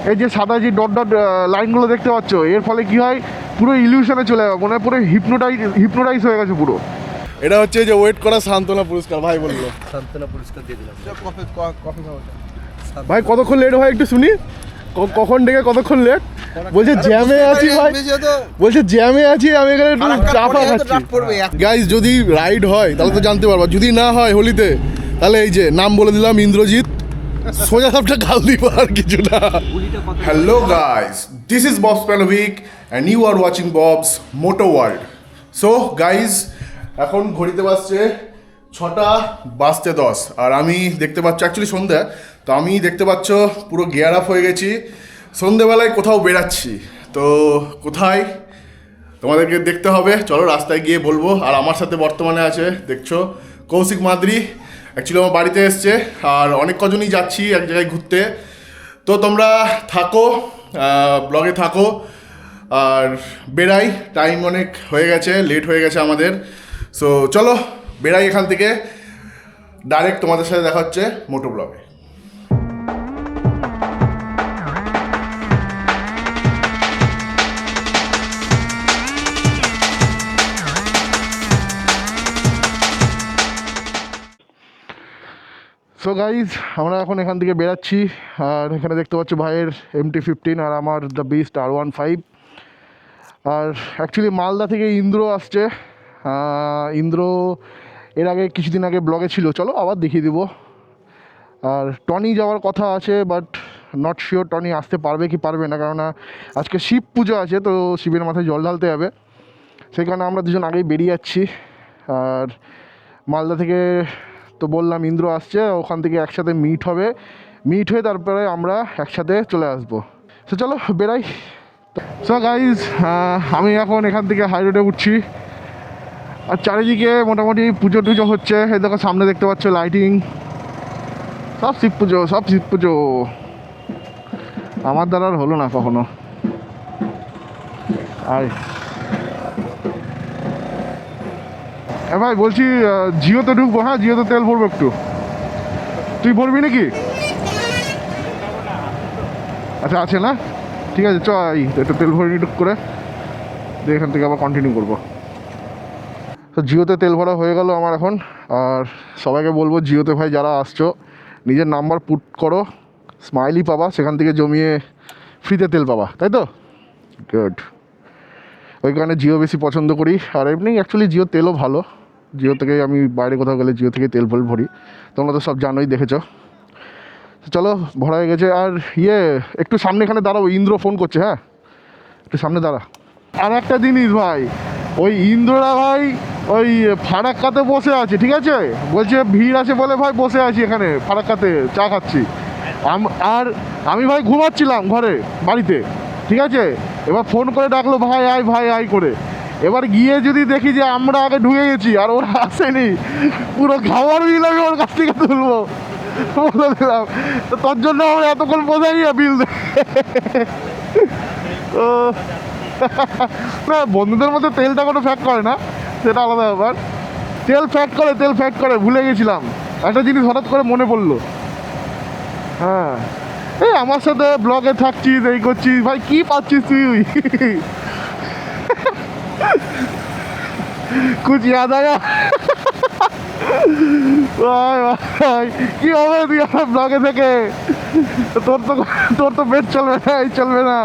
এই যে সাদা যে ডট ডট লাইনগুলো দেখতে পাচ্ছ, এর ফলে কি হয়, পুরো ইলিউশনে চলে যাবে, মনে হয় পুরো হিপনোটাইজ হয়ে গেছে পুরো। এটা হচ্ছে যে ওয়েট করা সান্ত্বনা পুরস্কার ভাই বললো। সান্ত্বনা পুরস্কার দিয়ে দিলাম। কফি খাওয়া ভাই কতক্ষণ লেট হয় একটু শুনি, কখন ডেকে কতক্ষণ লেট? বলছে জ্যামে আছি ভাই, বলছে জ্যামে আছি, আমি এখানে একটু চা ফা খাচ্ছি। গাইজ যদি রাইড হয় তাহলে তো জানতে পারবা, যদি না হয় হোলিতে তাহলে এই যে নাম বলে দিলাম ইন্দ্রজিৎ, সোজা সাপটা গাল দিব আর কিছু না। Hello guys, this is Bob's Panovic and you are watching Bob's moto world. So guys এখন ঘড়িতে বাজছে 6:10 আর আমি দেখতে পাচ্ছ অ্যাকচুয়ালি সন্ধ্যা, তো আমি দেখতে পাচ্ছ পুরো গিয়ার আপ হয়ে গেছি, সন্ধ্যেবেলায় কোথাও বেরাচ্ছি। তো কোথায় তোমাদেরকে দেখতে হবে, চলো রাস্তায় গিয়ে বলবো। আর আমার সাথে বর্তমানে আছে দেখছো কৌশিক মাদ্রি, অ্যাকচুয়ালি আমার বাড়িতে এসছে, আর অনেক কজনই যাচ্ছি এক জায়গায় ঘুরতে। তো তোমরা থাকো, ব্লগে থাকো আর বেরাই, টাইম অনেক হয়ে গেছে, লেট হয়ে গেছে আমাদের। সো চলো বেরাই এখান থেকে, ডাইরেক্ট তোমাদের সাথে দেখা হচ্ছে মোটো ব্লগে। সো গাইজ আমরা এখন এখান থেকে বেরাচ্ছি, আর এখানে দেখতে পাচ্ছ ভাইয়ের MT-15 আর আমার দ্য বিস্ট R15। আর অ্যাকচুয়ালি মালদা থেকে ইন্দ্র আসছে, ইন্দ্র এর আগে কিছুদিন আগে ব্লগে ছিল, চলো আবার দেখিয়ে দিব। আর টনি যাওয়ার কথা আছে, বাট নট শিওর টনি আসতে পারবে কি পারবে না, কেননা আজকে শিব পুজো আছে, তো শিবের মাথায় জল ঢালতে হবে, সেই কারণে আমরা দুজন আগেই বেরিয়ে যাচ্ছি। আর মালদা থেকে তো বললাম ইন্দ্র আসছে, ওখান থেকে একসাথে মিট হয়ে তারপরে আমরা একসাথে চলে আসবো। তো চলো বেরাই। সো গাইজ আমি এখন এখান থেকে হাই রোডে উঠছি, আর চারিদিকে মোটামুটি পুজো টুজো হচ্ছে, এই দেখো সামনে দেখতে পাচ্ছ লাইটিং, সব শিব পুজো। আমার দ্বারা আর হলো না কখনো। আর ভাই বলছি জিওতে ঢুকবো, হ্যাঁ জিওতে তেল ভরবো একটু, তুই ভরবি নাকি? আচ্ছা আছে না, ঠিক আছে চ একটু তেল ভরে নিই টুক করে, দিয়ে এখান থেকে আবার কন্টিনিউ করবো। তো জিওতে তেল ভরা হয়ে গেল আমার এখন। আর সবাইকে বলবো জিওতে ভাই যারা আসছো, নিজের নাম্বার পুট করো, স্মাইলি পাবা, সেখান থেকে জমিয়ে ফ্রিতে তেল পাবা, তাই তো? গুড। ওই কারণে জিও বেশি পছন্দ করি। আর এমনি অ্যাকচুয়ালি জিও তেলও ভালো, জিও থেকে আমি বাইরে কোথাও গেলে জিও থেকে তেল ভরি, তোমরা তো সব জানোই, দেখেছো। চলো ভরা হয়ে গেছে। আর একটু সামনে এখানে দাঁড়াবো, ইন্দ্র ফোন করছে, হ্যাঁ একটু সামনে দাঁড়া। আর একটা জিনিস ভাই, ওই ইন্দ্ররা ভাই ওই ফারাক্কাতে বসে আছে, ঠিক আছে, বলছে ভিড় আছে বলে ভাই বসে আছি এখানে ফারাক্কাতে চা খাচ্ছি। আর আমি ভাই ঘুমাচ্ছিলাম ঘরে বাড়িতে, ঠিক আছে, এবার ফোন করে ডাকলো ভাই আয় করে। এবার গিয়ে যদি দেখি যে আমরা আগে ঢুকে গেছি আর ওরা আসেনি, পুরো খাবার বিল আমি ওর কাছ থেকে তুলবো বলে দিলাম। তো তোর জন্য আমরা এতক্ষণ বোঝাই বিল তো না, বন্ধুদের মধ্যে তেলটা কোনো ফ্যাক্ট করে না, সেটা আলাদা ব্যাপার। তেল ফ্যাক্ট করে ভুলে গেছিলাম একটা জিনিস, হঠাৎ করে মনে পড়লো। হ্যাঁ এই আমার সাথে ব্লগে থাকছিস, এই করছিস, ভাই কি পাচ্ছিস তুই? কুছ ইয়াদ আয়া? ভাই কি হবে তুই আমার ব্লগে থেকে? তোর তো বেড চলবে না।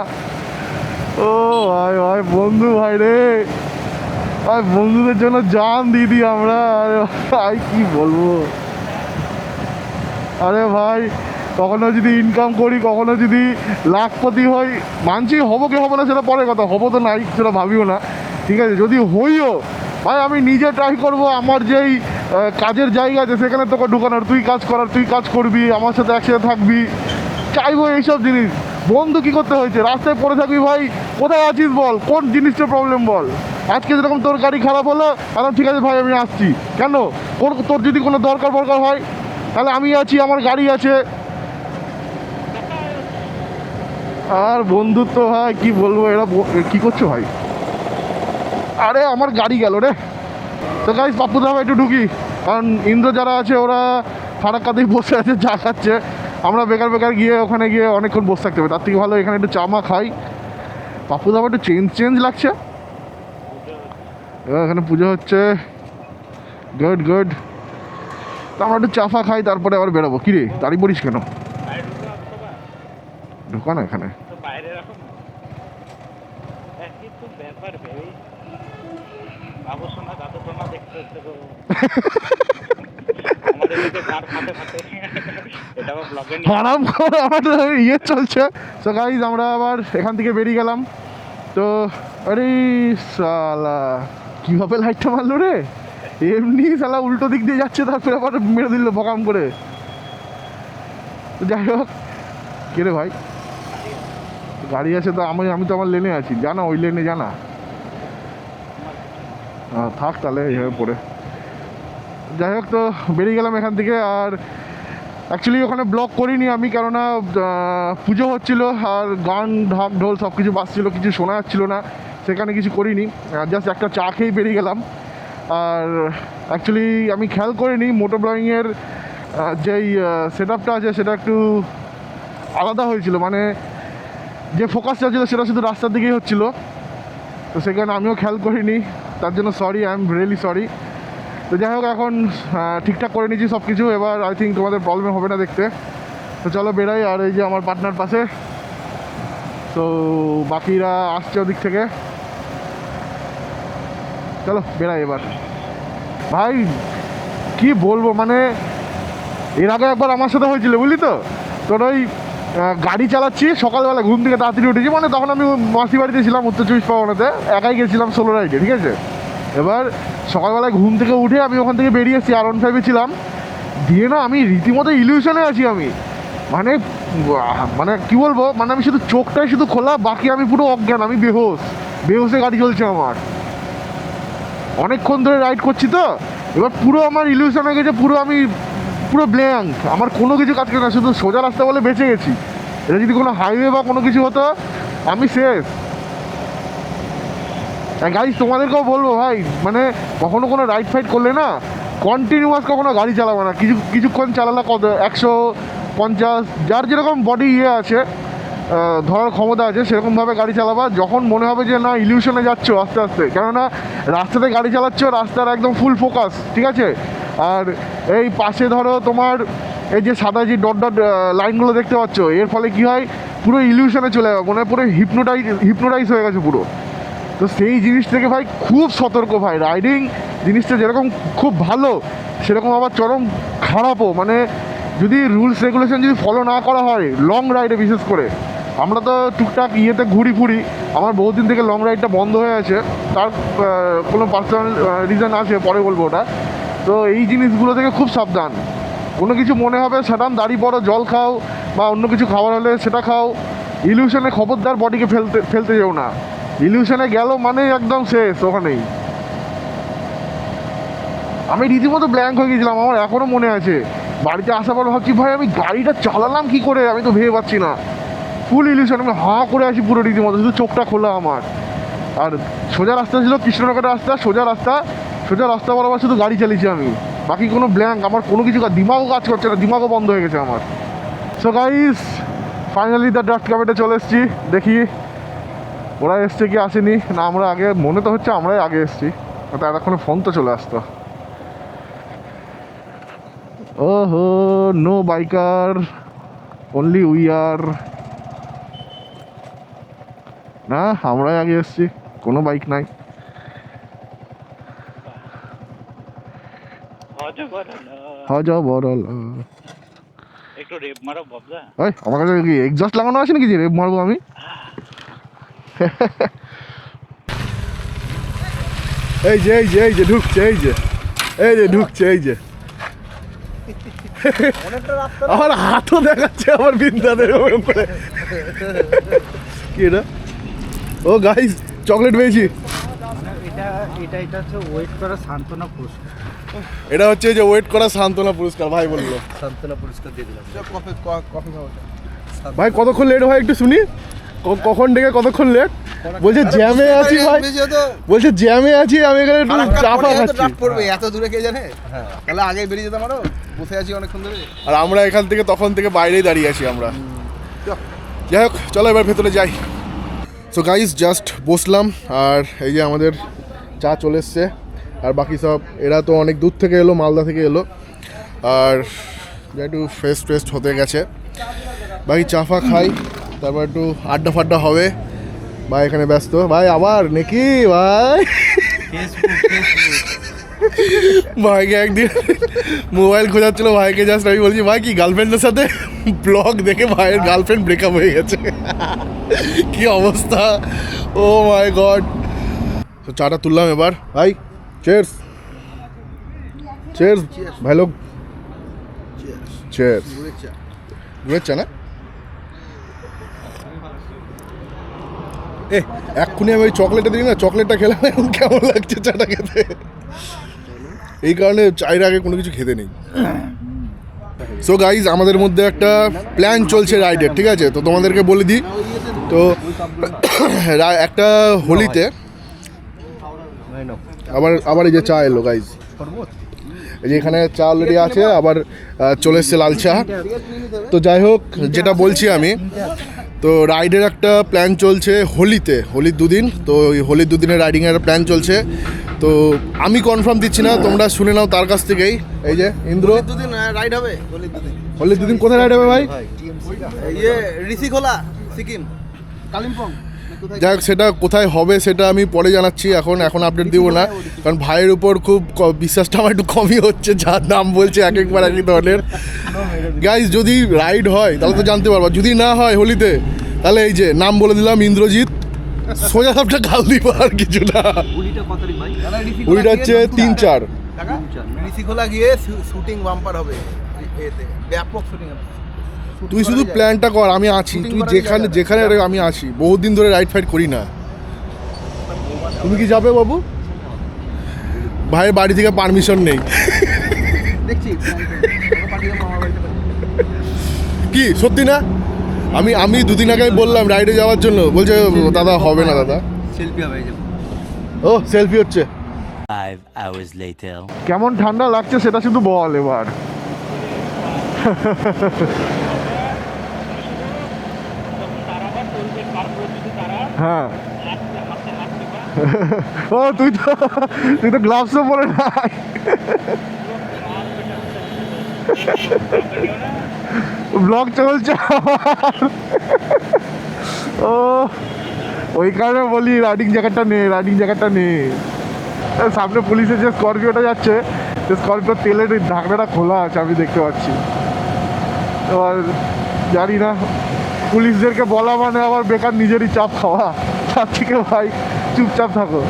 ও ভাই বন্ধু ভাই রে, ভাই বন্ধুদের জন্য জান দিদি আমরা, আরে ভাই কি বলবো। আরে ভাই কখনো যদি ইনকাম করি, কখনো যদি লাখপতি হই, মানছি হবো কি হবো না সেটা পরে কথা, হবো তো নাই সেটা ভাবিও না, ঠিক আছে, যদি হইও ভাই আমি নিজে ট্রাই করবো, আমার যেই কাজের জায়গা আছে সেখানে তোকে ঢুকানোর, তুই কাজ করবি, আমার সাথে একসাথে থাকবি, চাইবো এইসব জিনিস। বন্ধু কী করতে হয়েছে, রাস্তায় পড়ে থাকবি ভাই, কোথায় আছিস বল, কোন জিনিসটা প্রবলেম বল। আজকে যেরকম তোর গাড়ি খারাপ হলো, এখন ঠিক আছে ভাই আমি আসছি, কেন তোর যদি কোনো দরকার হয় তাহলে আমি আছি, আমার গাড়ি আছে। আর বন্ধুত্ব ভাই কি বলবো, এরা কি করছো ভাই? আরে আমার গাড়ি গেল রে। তো গাইস পাপ্পুদা ভাই একটু ঢুকি, কারণ ইন্দ্র যারা আছে ওরা ফারাক্কাতেই বসে আছে, চা খাচ্ছে, আমরা বেকার বেকার গিয়ে ওখানে গিয়ে অনেকক্ষণ বসে থাকতে হবে, তার থেকে ভালো এখানে একটু চা মা খাই। পাপু দাবার একটু চেঞ্জ লাগছে। এবার এখানে পুজো হচ্ছে, গুড গুড। তো আমরা একটু চা ফা খাই, তারপরে আবার বেরোবো। কি রে দাঁড়িয়ে পড়িস কেন? ঢোকা না এখানে। আরাম করে আমার ইয়ে চলছে। তো গাইজ আমরা আবার এখান থেকে বেরিয়ে গেলাম। তো আরে শালা কীভাবে লাইটটা মারলো রে! এমনি শালা উল্টো দিক দিয়ে যাচ্ছে, তারপরে আবার মেরে দিল বকাম করে। তো যাই হোক, কে রে ভাই? গাড়ি আছে তো, আমি তো আমার লেনে আছি, জানা ওই লেনে জানা। থাক তাহলে এইভাবে পড়ে। যাই হোক, তো বেরিয়ে গেলাম এখান থেকে। আর অ্যাকচুয়ালি ওখানে ব্লগ করিনি আমি, কেননা পুজো হচ্ছিলো আর গান ঢাক ঢোল সব কিছু বাজছিলো, কিছু শোনা যাচ্ছিলো না, সেখানে কিছু করিনি। জাস্ট একটা চা খেয়েই বেরিয়ে গেলাম। আর অ্যাকচুয়ালি আমি খেয়াল করিনি মোটো ব্লগিংয়ের যেই সেট আপটা আছে সেটা একটু আলাদা হয়েছিল, মানে যে ফোকাসটা ছিল সেটা শুধু রাস্তার দিকেই হচ্ছিলো। তো সেখানে আমিও খেয়াল করিনি, তার জন্য sorry, I am really sorry. তো যাই হোক, এখন ঠিকঠাক করে নিয়েছি সব কিছু, এবার আই থিঙ্ক তোমাদের প্রবলেম হবে না দেখতে। তো চলো বেরাই। আর এই যে আমার পার্টনার পাশে, তো বাকিরা আসছে ওদিক থেকে। চলো বেরাই এবার। ভাই কি বলবো, মানে এর আগে একবার আমার সাথে হয়েছিল বুঝলি তো। তোর ওই গাড়ি চালাচ্ছি, সকালবেলা ঘুম থেকে তাড়াতাড়ি উঠেছি, মানে তখন আমি মাসি বাড়িতে ছিলাম উত্তর চব্বিশ পরগনাতে, একাই গেছিলাম সোলো রাইডে, ঠিক আছে। এবার সকালবেলায় ঘুম থেকে উঠে আমি ওখান থেকে বেরিয়ে এসেছি, R15 ছিলাম, দিয়ে না আমি রীতিমতো ইলিউশনে আছি আমি। মানে মানে কী বলবো, মানে আমি শুধু চোখটাই শুধু খোলা, বাকি আমি পুরো অজ্ঞান, আমি বেহোশে গাড়ি চলছে আমার। অনেকক্ষণ ধরে রাইড করছি তো, এবার পুরো আমার ইলিউশন হয়ে গেছে, পুরো ব্ল্যাঙ্ক, আমার কোনো কিছু কাজ করে না, শুধু সোজা রাস্তা বলে বেঁচে গেছি। এটা যদি কোনো হাইওয়ে বা কোনো কিছু হতো আমি শেষ। গাড়ি তোমাদেরকেও বলবো ভাই, মানে কখনো কোনো রাইড ফাইড করলে না কন্টিনিউয়াস কখনো গাড়ি চালাবো না। কিছুক্ষণ চালালে কত 150, যার যেরকম বডি ইয়ে আছে, ধরার ক্ষমতা আছে, সেরকমভাবে গাড়ি চালাবা। যখন মনে হবে যে না ইলিউশনে যাচ্ছ আস্তে আস্তে, কেননা রাস্তাতে গাড়ি চালাচ্ছ, রাস্তার একদম ফুল ফোকাস, ঠিক আছে। আর এই পাশে ধরো তোমার এই যে সাদা যে ডট ডট লাইনগুলো দেখতে পাচ্ছ, এর ফলে কী হয়, পুরো ইলিউশনে চলে যাবে, মনে হয় পুরো হিপনোটাইজ হয়ে গেছে পুরো। তো সেই জিনিস থেকে ভাই খুব সতর্ক ভাই। রাইডিং জিনিসটা যেরকম খুব ভালো, সেরকম আবার চরম খারাপও। মানে যদি রুলস রেগুলেশন যদি ফলো না করা হয় লং রাইডে, বিশেষ করে আমরা তো টুকটাক ইয়েতে ঘুরি ফুরি, আমার বহুদিন থেকে লং রাইডটা বন্ধ হয়ে আছে, তার কোনো পার্সোনাল রিজন আছে, পরে বলবো ওটা। তো এই জিনিসগুলো থেকে খুব সাবধান। কোনো কিছু মনে হবে সাধারণ দাঁড়িয়ে পড়ো, জল খাও বা অন্য কিছু খাবার হলে সেটা খাও। ইলিউশনে খবরদার বডিকে ফেলতে যেও না। ইলিউশনে গেল মানে একদম শেষ ওখানেই। আমি রীতিমতো ব্ল্যাঙ্ক হয়ে গেছিলাম, আমার এখনও মনে আছে। বাড়িতে আসার পর ভাবছি ভাই আমি গাড়িটা চালালাম কি করে, আমি তো ভেবে পাচ্ছি না। ফুল ইলিউশন, আমি হাঁ করে আছি পুরো রীতিমতো, শুধু চোখটা খোলা আমার। আর সোজা রাস্তা ছিল, কৃষ্ণনগরের রাস্তা, সোজা রাস্তা বরাবর শুধু গাড়ি চালিয়েছি আমি, বাকি কোনো ব্ল্যাঙ্ক, আমার কোনো কিছু দিমাগও কাজ করছে না, দিমাগও বন্ধ হয়ে গেছে আমার। So guys, finally the draft ক্যাফেতে চলে এসেছি। দেখি ওরা এসছে কি আসেনি না, আমরা আগে, মনে তো হচ্ছে আমরাই আগে এসেছি, তো এতক্ষণে ফোন তো চলে আসতো। ওহো, no biker, only we are. না, আমরাই আগে এসেছি, কোনো বাইক নাই। একটু রেপ মারো বাবলা। ওই আমার কাছে কি এক্সস্ট লাগানো আছে নাকি যে রেপ মারবো আমি? এই যে ঢুকছে এই যে আমার হাতও দেখাচ্ছে, আমার বিন্দাদের উপরে। কি এটা? ও গাইস, চকলেট পেয়েছি। এটা হচ্ছে ওয়েট করা সান্ত্বনা পুরস্কার। এটা হচ্ছে যে ওয়েট করা সান্ত্বনা পুরস্কার ভাই বললো। সান্ত্বনা পুরস্কার দিয়ে দিলাম। কফি খাওয়া। ভাই কতক্ষণ লেট হয় একটু শুনি, কখন ডেকে কতক্ষণ লেট? বলছে জ্যামে আছি ভাই, বলছে জ্যামে আছি, আমি এখানে একটু চাপা খাচ্ছি। ড্রাফট পড়বে এত দূরে কে জানে। তাহলে আগে বেরিয়ে যেতাম আরো, বসে আছি অনেকক্ষণ ধরে। আর আমরা এখান থেকে তখন থেকে বাইরেই দাঁড়িয়ে আছি আমরা। যাই হোক, চলো এবার ভেতরে যাই। সো গাইস, জাস্ট বসলাম, আর এই যে আমাদের চা চলে এসছে, আর বাকি সব এরা তো অনেক দূর থেকে এলো, মালদা থেকে এলো, আর একটু ফ্রেশ ফ্রেশ হতে গেছে। ভাই চা ফা খাই, তারপর একটু আড্ডা ফাড্ডা হবে। ভাই এখানে ব্যস্ত, ভাই আবার নাকি ভাই? ভাইকে একদিন মোবাইল খোঁজাচ্ছিল, ভাইকে জাস্ট আমি বলছি ভাই কি গার্লফ্রেন্ডের সাথে ব্লগ দেখে ভাইয়ের গার্লফ্রেন্ড ব্রেকআপ হয়ে গেছে। কি অবস্থা, ও মাই গড। তো চাটা তুললাম এবার, ভাই চেয়ার্স চেয়ার্স ভাই লোক, চেয়ার্স। গুড়ের চা না? এক্ষুনি আমি ওই চকলেটটা দিই না, চকলেটটা খেলাম, এখন কেমন লাগছে চাটা খেতে। এই কারণে চায়ের আগে কোনো কিছু খেতে নেই। সো গাইজ, আমাদের মধ্যে একটা প্ল্যান চলছে রাইডের, ঠিক আছে? তো তোমাদেরকে বলে দিই, তো একটা হোলিতে আবার এই যে চা এলো গাইজ, এই যে এখানে চা অলরেডি আছে, আবার চলে এসছে লাল চা। তো যাই হোক, যেটা বলছি আমি, তো রাইডের একটা প্ল্যান চলছে হোলিতে, হোলির দুদিন। তো ওই হোলির দুদিনের রাইডিংয়ের একটা প্ল্যান চলছে। তো আমি কনফার্ম দিচ্ছি না, তোমরা শুনে নাও তার কাছ থেকেই। এই যে ইন্দ্র, দুদিন রাইড হবে। হোলির দুদিন কোথায় রাইড হবে ভাই? ইয়ে ঋষিখোলা, সিকিম, কালিম্পং। যাই হোক, সেটা কোথায় হবে সেটা আমি পরে জানাচ্ছি, এখন আপডেট দিব না, কারণ ভাইয়ের উপর খুব বিশ্বাসটা আমার একটু কমই হচ্ছে, যার নাম বলছে এক একবার এক এক ধরনের। গাইজ, যদি রাইড হয় তাহলে তো জানতে পারবো, যদি না হয় হোলিতে, তাহলে এই যে নাম বলে দিলাম, ইন্দ্রজিৎ, সোজা সাপটা গাল দিব, আর কিছু না। হোলিটা হচ্ছে 3-4। ঋষিখোলা গিয়ে শুটিং বাম্পার হবে, এতে ব্যাপক শুটিং হবে। তুই শুধু প্ল্যানটা কর, আমি আছি, তুই যেখানে যেখানে আমি আছি, বহুত দিন ধরে রাইড ফাইড করি না। তুমি কি যাবে বাবু? ভাইয়ের বাড়ি থেকে পারমিশন নেই। দেখছি কি সত্যি না? আমি দুদিন আগে বললাম রাইডে যাওয়ার জন্য, বলছে দাদা হবে না দাদা। সেলফি হবে। ও সেলফি হচ্ছে। 5 hours later. কেমন ঠান্ডা লাগছে সেটা শুধু বল এবার। হ্যাঁ, ও তুই তো গ্লাভসও পরে নাই। ব্লগ চলছে ও, ওই কারণে বলি রাইডিং জ্যাকেটটা নে। সামনে পুলিশের যে স্করপিওটা যাচ্ছে, সে স্করপিওর তেলের ঢাকনাটা খোলা আছে, আমি দেখতে পাচ্ছি। এবার জানি না, পুলিশদেরকে বলা মানে আবার বেকার নিজেরই চাপ খাওয়া, তার থেকে ভাই চুপচাপ থাকো।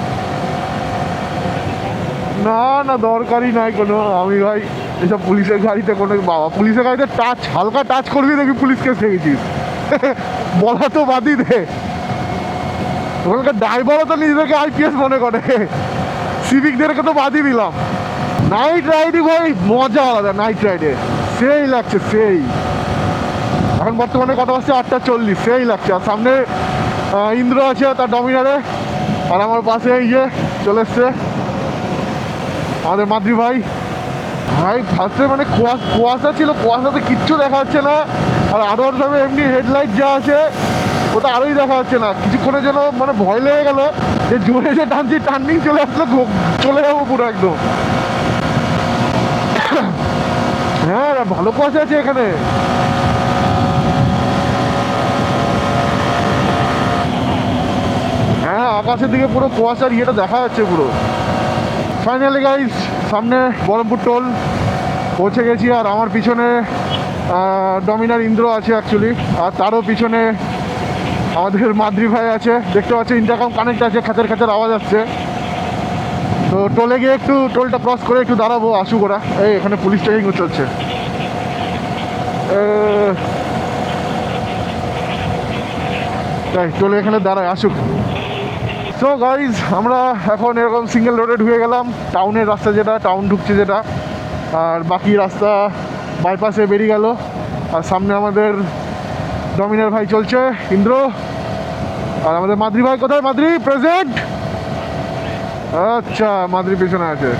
না দরকারই নাই কোনো। আমি ভাই এসব পুলিশের গাড়িতে কোনো, বাবা পুলিশের গাড়িতে হালকা টাচ করবি দেখবি পুলিশকে খেয়েছিস। বলা তো বাদই দে, ওখানকার ড্রাইভারও তো নিজেদেরকে আইপিএস মনে করে, সিভিকদেরকে তো বাদই দিলাম। নাইট রাইডিং ভাই মজা আলাদা, নাইট রাইডে সেই লাগছে, সেই। এখন বর্তমানে কটা বাজছে? 8:40, সেই লাগছে। আর সামনে ইন্দ্র আছে তার ডমিনারে, আর আমার পাশে এই যে চলে এসছে আমাদের মাদ্রি ভাই। ফার্স্টে মানে কুয়াশা ছিল, কুয়াশাতে কিচ্ছু দেখা যাচ্ছে না। আর আদারভাবে এমনি হেডলাইট যা আছে ওটা আরোই দেখা যাচ্ছে না। কিছুক্ষণের জন্য মানে ভয় লেগে গেল যে জোরে যে টানছি, টার্নিং চলে আসলে চলে যাবো পুরো একদম। হ্যাঁ, ভালো কুয়াশা আছে এখানে। হ্যাঁ, আকাশের দিকে পুরো কুয়াশার ইয়েটা দেখা যাচ্ছে পুরো। ফাইনালি গাইস, সামনে বহরমপুর টোল পৌঁছে গেছি। আর আমার পিছনে ডমিনার ইন্দ্র আছে অ্যাকচুয়ালি, আর তারও পিছনে আমাদের মাদ্রি ভাই আছে। দেখতে পাচ্ছি ইন্টারকম কানেক্ট আছে, খাঁচার আওয়াজ আসছে। তো টোলে গিয়ে একটু টোলটা ক্রস করে একটু দাঁড়াবো, আসুক ওরা। এই এখানে পুলিশ ট্রেনিং চলছে। তাই টোলে এখানে দাঁড়ায়, আসুক। সো গাইজ, আমরা এখন এরকম সিঙ্গেল রোডে ঢুকে গেলাম, টাউনের রাস্তা যেটা, টাউন ঢুকছে যেটা, আর বাকি রাস্তা বাইপাসে বেরিয়ে গেল। আর সামনে আমাদের ডমিনার ভাই চলছে, ইন্দ্র। আর আমাদের মাদ্রি ভাই কোথায়? Madrid present. আচ্ছা, মাদ্রি পেছনে আছে।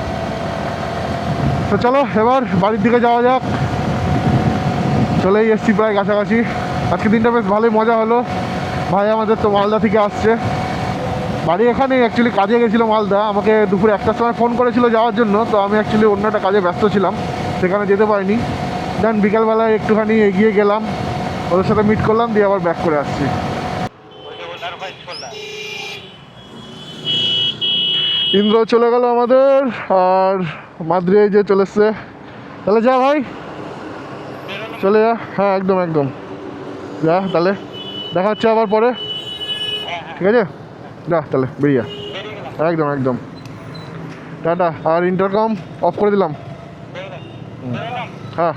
তো চলো এবার বাড়ির দিকে যাওয়া যাক। চলেই এসছি প্রায় কাছাকাছি। আজকে দিনটা বেশ ভালোই মজা হলো। ভাই আমাদের তো মালদা থেকে আসছে, বাড়ি এখানে। অ্যাকচুয়ালি কাজে গেছিলো মালদা, আমাকে দুপুর 1টার সময় ফোন করেছিল যাওয়ার জন্য। তো আমি অ্যাকচুয়ালি অন্য একটা কাজে ব্যস্ত ছিলাম, সেখানে যেতে পারিনি। দেন বিকালবেলায় একটুখানি এগিয়ে গেলাম, ওদের সাথে মিট করলাম, দিয়ে আবার ব্যাক করে আসছি। ইন্দ্র চলে গেল আমাদের, আর মাদ্রি এই যে চলে এসছে। তাহলে যা ভাই, চলে যা। হ্যাঁ একদম একদম, যা তাহলে, দেখা হচ্ছে আবার পরে, ঠিক আছে? যা তাহলে, বেরিয়ে যা। একদম একদম, টাটা। আর ইন্টারকম অফ করে দিলাম। হ্যাঁ,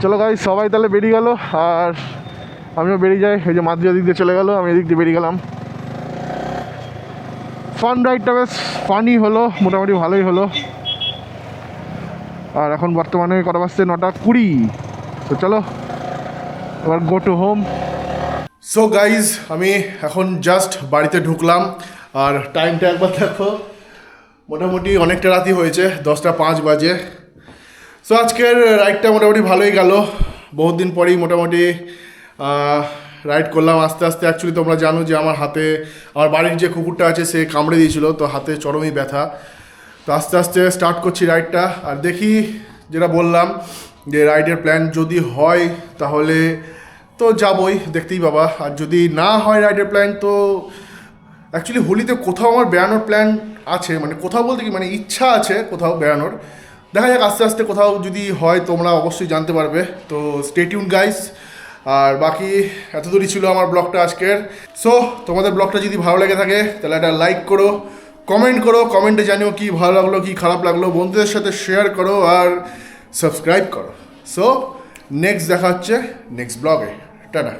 চলো গাই, সবাই তাহলে বেরিয়ে গেল, আর আমিও বেরিয়ে যাই। এই যে মাদ্রি দিক দিয়ে চলে গেল, আমি এদিক দিয়ে বেরিয়ে গেলাম। ফান রাইডটা বেশ ফানি হলো, মোটামুটি ভালোই হলো। আর এখন বর্তমানে কটা বাজছে? 9:20। তো চলো এবার go to home. So guys, আমি এখন জাস্ট বাড়িতে ঢুকলাম, আর টাইমটা একবার দেখো, মোটামুটি অনেকটা রাতই হয়েছে, 10:05 বাজে। সো আজকের রাইডটা মোটামুটি ভালোই গেল। বহুত দিন পরেই মোটামুটি রাইড করলাম আস্তে আস্তে। অ্যাকচুয়ালি তোমরা জানো যে আমার হাতে, আমার বাড়ির যে কুকুরটা আছে সে কামড়ে দিয়েছিল, তো হাতে চরমই ব্যথা। তো আস্তে আস্তে স্টার্ট করছি রাইডটা। আর দেখি, যেটা বললাম যে রাইডের প্ল্যান যদি হয় তাহলে তো যাবই, দেখতেই বাবা। আর যদি না হয় রাইডের প্ল্যান, তো অ্যাকচুয়ালি হোলিতে কোথাও আমার বেড়ানোর প্ল্যান আছে, মানে কোথাও বলতে কি, মানে ইচ্ছা আছে কোথাও বেড়ানোর। দেখা যাক আস্তে আস্তে কোথাও যদি হয়, তোমরা অবশ্যই জানতে পারবে। তো স্টে টিউন গাইস। আর বাকি এতদূরই ছিল আমার ব্লগটা আজকের। সো তোমাদের ব্লগটা যদি ভালো লেগে থাকে তাহলে একটা লাইক করো, কমেন্ট করো, কমেন্টে জানিও কি ভালো লাগলো কি খারাপ লাগলো, বন্ধুদের সাথে শেয়ার করো, আর সাবস্ক্রাইব করো। সো নেক্সট দেখা হচ্ছে নেক্সট ব্লগে। টাটা।